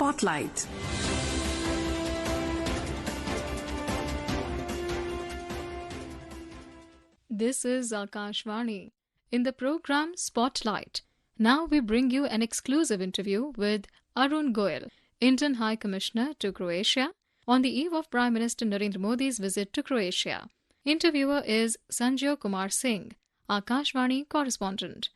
Spotlight. This is Akashvani. In the program Spotlight, now we bring you an exclusive interview with Arun Goel, Indian High Commissioner to Croatia, on the eve of Prime Minister Narendra Modi's visit to Croatia. Interviewer is Sanjio Kumar Singh, Akashvani Correspondent.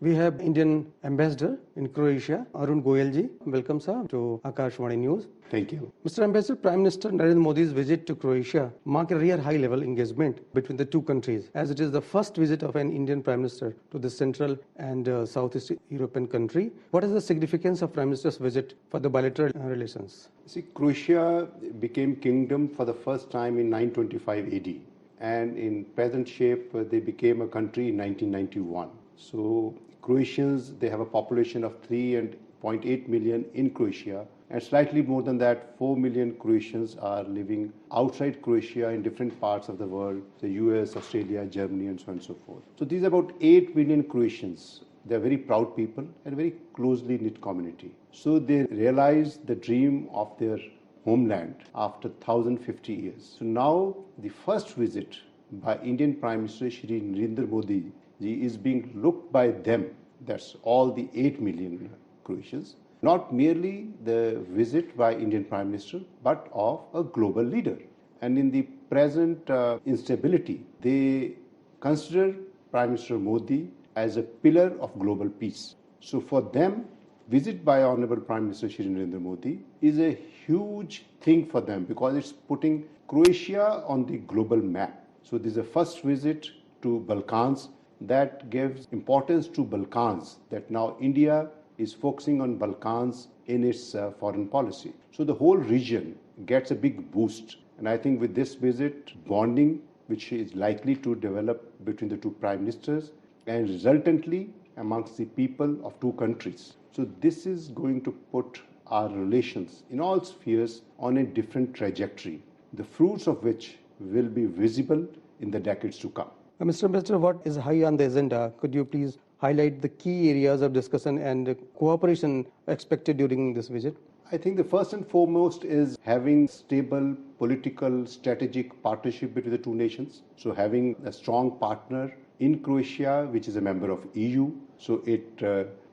We have Indian Ambassador in Croatia, Arun Goel ji. Welcome, sir, to Akashvani News. Thank you. Mr. Ambassador, Prime Minister Narendra Modi's visit to Croatia marked a rare high-level engagement between the two countries, as it is the first visit of an Indian Prime Minister to the Central and Southeast European country. What is the significance of Prime Minister's visit for the bilateral relations? See, Croatia became kingdom for the first time in 925 AD, and in present shape, they became a country in 1991. So Croatians, they have a population of 3.8 million in Croatia, and slightly more than that, 4 million Croatians are living outside Croatia in different parts of the world, the US, Australia, Germany, and so on and so forth. So these are about 8 million Croatians. They're very proud people and very closely knit community. So they realized the dream of their homeland after 1050 years. So now the first visit by Indian Prime Minister Shri Narendra Modi is being looked by them, that's all the 8 million Croatians, not merely the visit by Indian Prime Minister, but of a global leader. And in the present instability, they consider Prime Minister Modi as a pillar of global peace. So for them, visit by Honorable Prime Minister Shri Narendra Modi is a huge thing for them because it's putting Croatia on the global map. So this is the first visit to Balkans that gives importance to Balkans, that now India is focusing on Balkans in its foreign policy. So the whole region gets a big boost. And I think with this visit, bonding, which is likely to develop between the two prime ministers and resultantly amongst the people of two countries. So this is going to put our relations in all spheres on a different trajectory, the fruits of which will be visible in the decades to come. Mr. Ambassador, what is high on the agenda? Could you please highlight the key areas of discussion and cooperation expected during this visit? I think the first and foremost is having stable political strategic partnership between the two nations. So having a strong partner in Croatia, which is a member of EU. So it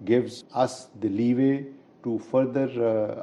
gives us the leeway to further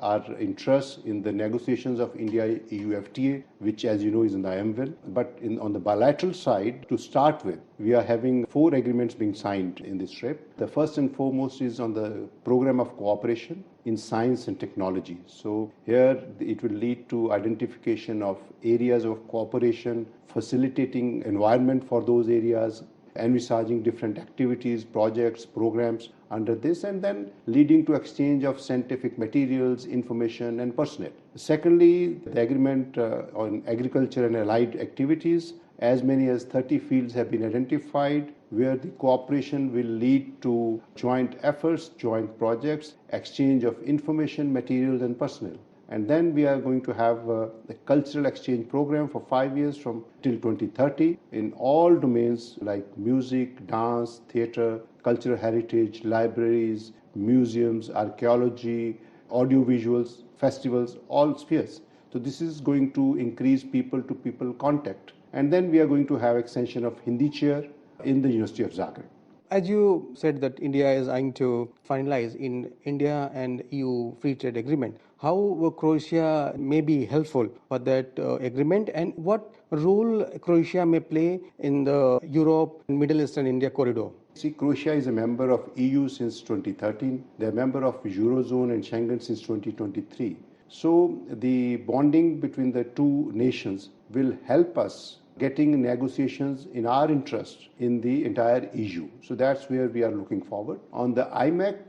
our interest in the negotiations of India-EU FTA, which, as you know, is in the anvil. But on the bilateral side, to start with, we are having 4 agreements being signed in this trip. The first and foremost is on the program of cooperation in science and technology. So here it will lead to identification of areas of cooperation, facilitating environment for those areas, envisaging different activities, projects, programs under this, and then leading to exchange of scientific materials, information, and personnel. Secondly, the agreement on agriculture and allied activities, as many as 30 fields have been identified where the cooperation will lead to joint efforts, joint projects, exchange of information, materials, and personnel. And then we are going to have a cultural exchange program for 5 years from till 2030 in all domains like music, dance, theatre, cultural heritage, libraries, museums, archaeology, audiovisuals, festivals, all spheres. So this is going to increase people-to-people contact. And then we are going to have extension of Hindi chair in the University of Zagreb. As you said that India is eyeing to finalize in India and EU free trade agreement, how Croatia may be helpful for that agreement, and what role Croatia may play in the Europe, Middle East and India corridor? See, Croatia is a member of EU since 2013. They are a member of Eurozone and Schengen since 2023. So the bonding between the two nations will help us getting negotiations in our interest in the entire EU. So that's where we are looking forward. On the IMEC,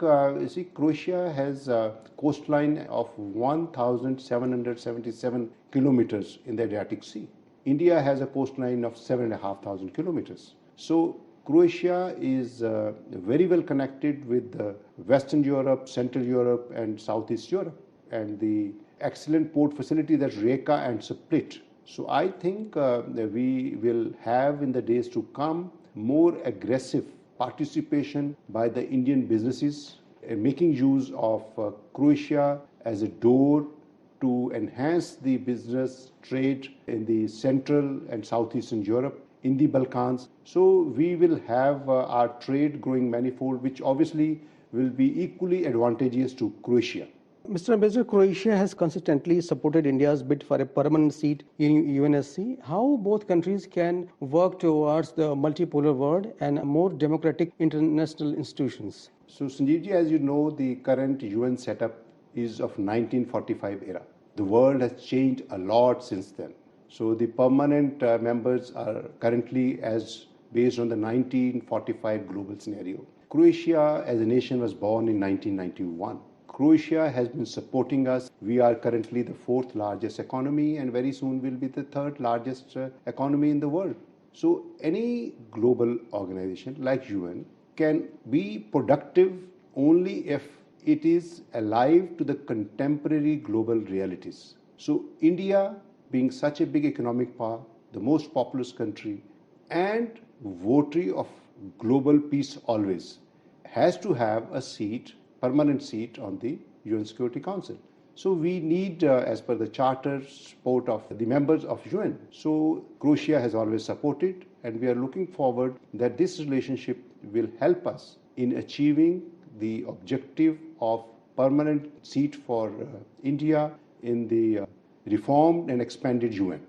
Croatia has a coastline of 1,777 kilometers in the Adriatic Sea. India has a coastline of 7,500 kilometers. So Croatia is very well connected with Western Europe, Central Europe, and Southeast Europe, and the excellent port facility that's Rijeka and Split. So I think we will have in the days to come more aggressive participation by the Indian businesses making use of Croatia as a door to enhance the business trade in the Central and Southeastern Europe, in the Balkans. So we will have our trade growing manifold, which obviously will be equally advantageous to Croatia. Mr. Ambassador, Croatia has consistently supported India's bid for a permanent seat in UNSC. How both countries can work towards the multipolar world and more democratic international institutions? So, Sanjeev ji, as you know, the current UN setup is of 1945 era. The world has changed a lot since then. So the permanent members are currently as based on the 1945 global scenario. Croatia as a nation was born in 1991. Croatia has been supporting us. We are currently the fourth largest economy and very soon will be the third largest economy in the world. So any global organization like UN can be productive only if it is alive to the contemporary global realities. So India, being such a big economic power, the most populous country, and votary of global peace always, has to have a seat, permanent seat on the UN Security Council. So we need, as per the charter, support of the members of UN. So Croatia has always supported, and we are looking forward that this relationship will help us in achieving the objective of permanent seat for India in the reformed and expanded UN.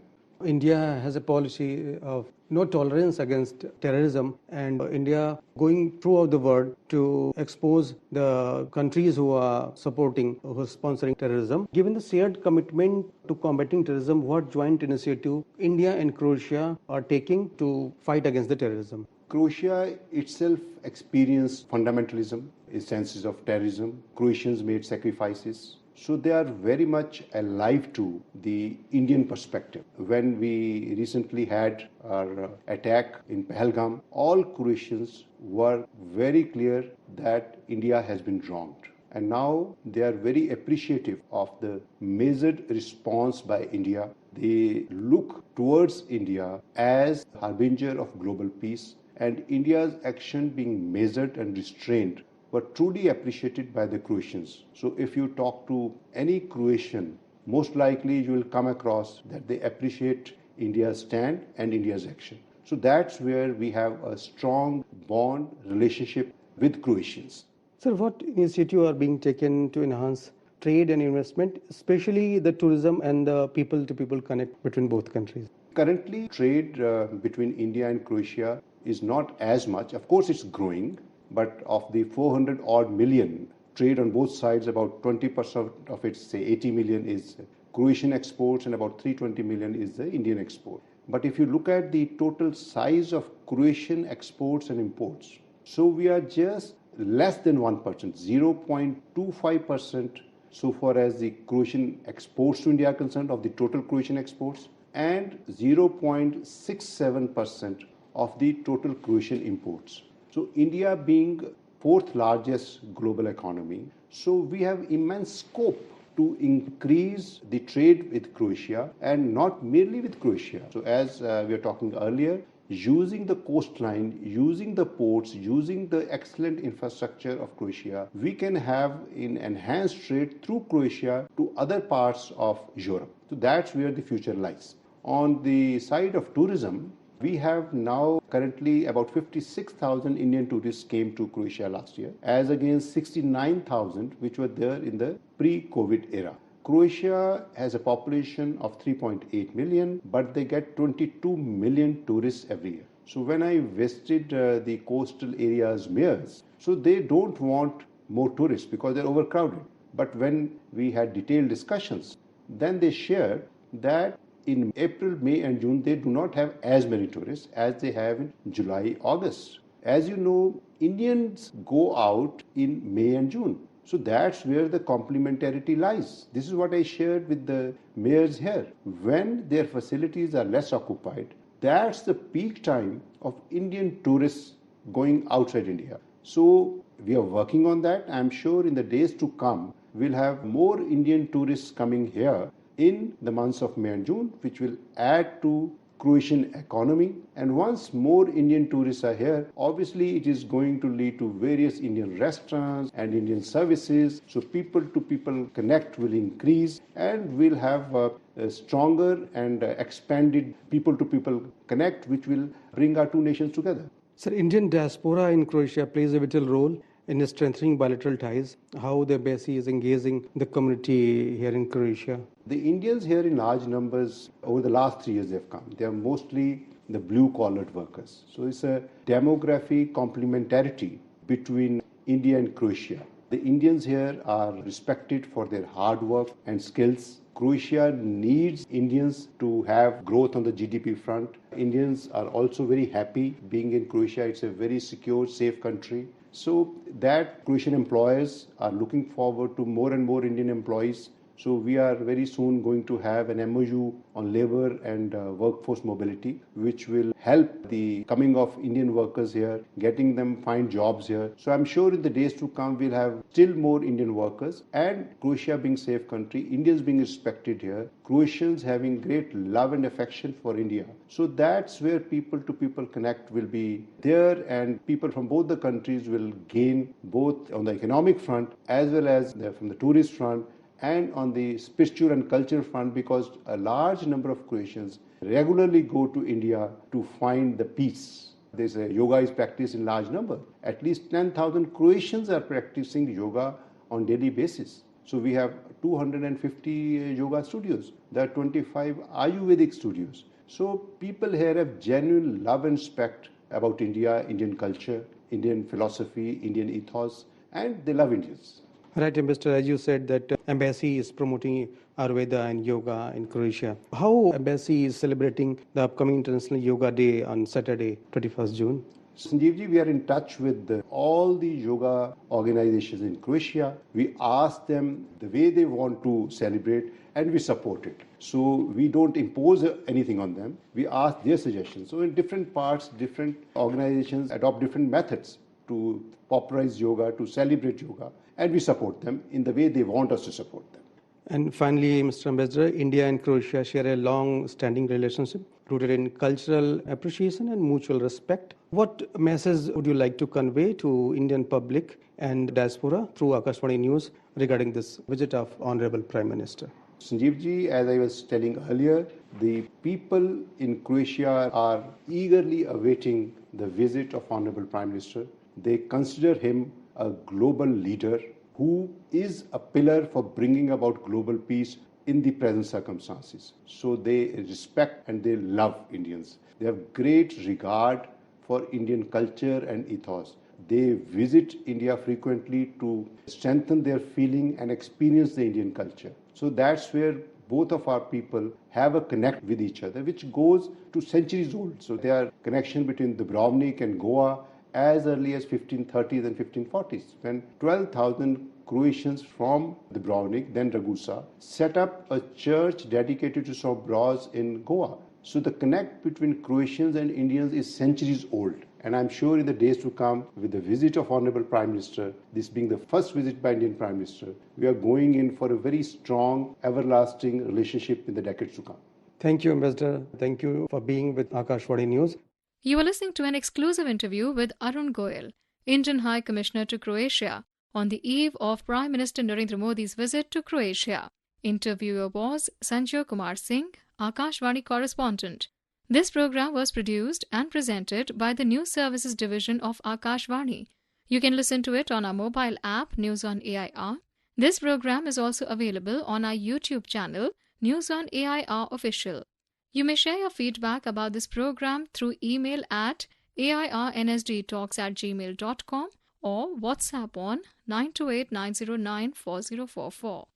India has a policy of no tolerance against terrorism, and India going throughout the world to expose the countries who are supporting, who are sponsoring terrorism. Given the shared commitment to combating terrorism, what joint initiative India and Croatia are taking to fight against the terrorism? Croatia itself experienced fundamentalism, instances of terrorism. Croatians made sacrifices. So they are very much alive to the Indian perspective. When we recently had our attack in Pahalgam, all Croatians were very clear that India has been wronged. And now they are very appreciative of the measured response by India. They look towards India as harbinger of global peace, and India's action being measured and restrained were truly appreciated by the Croatians. So if you talk to any Croatian, most likely you will come across that they appreciate India's stand and India's action. So that's where we have a strong bond relationship with Croatians. Sir, what initiatives are being taken to enhance trade and investment, especially the tourism and the people-to-people connect between both countries? Currently, trade between India and Croatia is not as much. Of course, it's growing, but of the 400 odd million trade on both sides, about 20% of it, say 80 million, is Croatian exports and about 320 million is the Indian export. But if you look at the total size of Croatian exports and imports, so we are just less than 1%, 0.25% so far as the Croatian exports to India are concerned of the total Croatian exports, and 0.67% of the total Croatian imports. So India being fourth largest global economy, so we have immense scope to increase the trade with Croatia, and not merely with Croatia. So as we were talking earlier, using the coastline, using the ports, using the excellent infrastructure of Croatia, we can have an enhanced trade through Croatia to other parts of Europe. So that's where the future lies. On the side of tourism, we have now currently about 56,000 Indian tourists came to Croatia last year, as against 69,000 which were there in the pre-COVID era. Croatia has a population of 3.8 million, but they get 22 million tourists every year. So when I visited the coastal areas mayors, so they don't want more tourists because they're overcrowded. But when we had detailed discussions, then they shared that in April, May and June, they do not have as many tourists as they have in July, August. As you know, Indians go out in May and June. So that's where the complementarity lies. This is what I shared with the mayors here. When their facilities are less occupied, that's the peak time of Indian tourists going outside India. So we are working on that. I'm sure in the days to come, we'll have more Indian tourists coming here in the months of May and June, which will add to Croatian economy. And once more Indian tourists are here, obviously it is going to lead to various Indian restaurants and Indian services. So people to people connect will increase, and we'll have a stronger and expanded people to people connect, which will bring our two nations together. Sir, Indian diaspora in Croatia plays a vital role in strengthening bilateral ties. How the embassy is engaging the community here in Croatia? The Indians here in large numbers over the last 3 years they've come. They are mostly the blue-collared workers. So it's a demographic complementarity between India and Croatia. The Indians here are respected for their hard work and skills. Croatia needs Indians to have growth on the GDP front. Indians are also very happy being in Croatia. It's a very secure, safe country. So that Croatian employers are looking forward to more and more Indian employees. So we are very soon going to have an MOU on labor and workforce mobility, which will help the coming of Indian workers here, getting them find jobs here. So I'm sure in the days to come, we'll have still more Indian workers, and Croatia being a safe country, Indians being respected here, Croatians having great love and affection for India. So that's where people to people connect will be there, and people from both the countries will gain both on the economic front as well as from the tourist front and on the spiritual and cultural front, because a large number of Croatians regularly go to India to find the peace. There's a yoga is practiced in large number. At least 10,000 Croatians are practicing yoga on daily basis. So we have 250 yoga studios. There are 25 Ayurvedic studios. So people here have genuine love and respect about India, Indian culture, Indian philosophy, Indian ethos, and they love Indians. Right, Ambassador, as you said that embassy is promoting Ayurveda and yoga in Croatia. How embassy is celebrating the upcoming International Yoga Day on Saturday, 21st June? Sanjeevji, we are in touch with all the yoga organizations in Croatia. We ask them the way they want to celebrate, and we support it. So we don't impose anything on them. We ask their suggestions. So in different parts, different organizations adopt different methods to popularize yoga, to celebrate yoga, and we support them in the way they want us to support them. And finally, Mr. Ambassador, India and Croatia share a long-standing relationship rooted in cultural appreciation and mutual respect. What message would you like to convey to Indian public and diaspora through Akashvani News regarding this visit of Honorable Prime Minister? Sanjeevji, as I was telling earlier, the people in Croatia are eagerly awaiting the visit of Honorable Prime Minister. They consider him a global leader who is a pillar for bringing about global peace in the present circumstances. So they respect and they love Indians. They have great regard for Indian culture and ethos. They visit India frequently to strengthen their feeling and experience the Indian culture. So that's where both of our people have a connect with each other, which goes to centuries old. So there are connection between Dubrovnik and Goa as early as 1530s and 1540s, when 12,000 Croatians from Dubrovnik, then Ragusa, set up a church dedicated to St. Bros in Goa. So the connect between Croatians and Indians is centuries old. And I'm sure in the days to come, with the visit of Honorable Prime Minister, this being the first visit by Indian Prime Minister, we are going in for a very strong, everlasting relationship in the decades to come. Thank you, Ambassador. Thank you for being with Akashvani News. You are listening to an exclusive interview with Arun Goel, Indian High Commissioner to Croatia, on the eve of Prime Minister Narendra Modi's visit to Croatia. Interviewer was Sanjio Kumar Singh, Akashvani Correspondent. This program was produced and presented by the News Services Division of Akashvani. You can listen to it on our mobile app, News on AIR. This program is also available on our YouTube channel, News on AIR Official. You may share your feedback about this program through email at airnsdtalks@gmail.com or WhatsApp on 928-909-4044.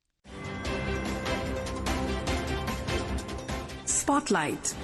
Spotlight.